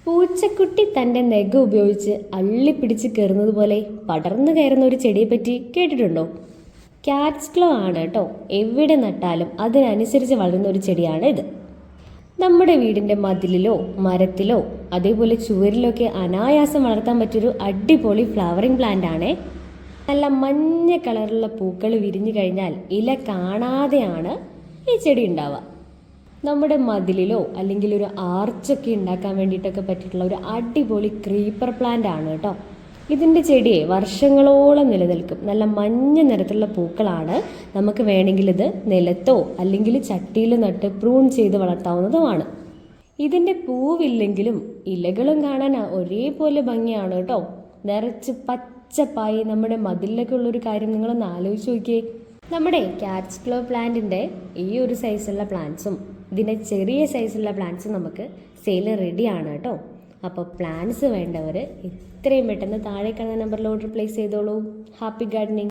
പൂച്ചക്കുട്ടി തൻ്റെ നഖം ഉപയോഗിച്ച് അള്ളിപ്പിടിച്ച് കയറുന്നത് പോലെ പടർന്നു കയറുന്ന ഒരു ചെടിയെപ്പറ്റി കേട്ടിട്ടുണ്ടോ? ക്യാറ്റ്സ് ക്ലോ ആണ് കേട്ടോ. എവിടെ നട്ടാലും അതിനനുസരിച്ച് വളരുന്ന ഒരു ചെടിയാണ് ഇത്. നമ്മുടെ വീടിൻ്റെ മതിലിലോ മരത്തിലോ അതേപോലെ ചുവരിലോ ഒക്കെ അനായാസം വളർത്താൻ പറ്റിയൊരു അടിപൊളി ഫ്ലവറിങ് പ്ലാന്റ് ആണേ. നല്ല മഞ്ഞ കളറുള്ള പൂക്കൾ വിരിഞ്ഞു കഴിഞ്ഞാൽ ഇല കാണാതെയാണ് ഈ ചെടി ഉണ്ടാവുക. നമ്മുടെ മതിലിലോ അല്ലെങ്കിൽ ഒരു ആർച്ചൊക്കെ ഉണ്ടാക്കാൻ വേണ്ടിയിട്ടൊക്കെ പറ്റിയിട്ടുള്ള ഒരു അടിപൊളി ക്രീപ്പർ പ്ലാന്റ് ആണ് കേട്ടോ. ഇതിൻ്റെ ചെടിയെ വർഷങ്ങളോളം നിലനിൽക്കും. നല്ല മഞ്ഞ നിറത്തിലുള്ള പൂക്കളാണ്. നമുക്ക് വേണമെങ്കിൽ ഇത് നിലത്തോ അല്ലെങ്കിൽ ചട്ടിയിൽ നട്ട് പ്രൂൺ ചെയ്ത് വളർത്താവുന്നതുമാണ്. ഇതിൻ്റെ പൂവില്ലെങ്കിലും ഇലകളും കാണാൻ ഒരേപോലെ ഭംഗിയാണ് കേട്ടോ. നിറച്ച് പച്ചപ്പായി നമ്മുടെ മതിലിലൊക്കെ ഉള്ളൊരു കാര്യം നിങ്ങളൊന്ന് ആലോചിച്ച് നോക്കിയേ. നമ്മുടെ ക്യാറ്റ്സ് ക്ലോ പ്ലാന്റിൻ്റെ ഈ ഒരു സൈസുള്ള പ്ലാന്റ്സും ഇതിൻ്റെ ചെറിയ സൈസുള്ള പ്ലാന്റ്സും നമുക്ക് സെയിൽ റെഡിയാണ് കേട്ടോ. അപ്പോൾ പ്ലാന്റ്സ് വേണ്ടവർ എത്രയും പെട്ടെന്ന് താഴെ കാണുന്ന നമ്പറിൽ ഓർഡർ പ്ലേസ് ചെയ്തോളൂ. Happy gardening.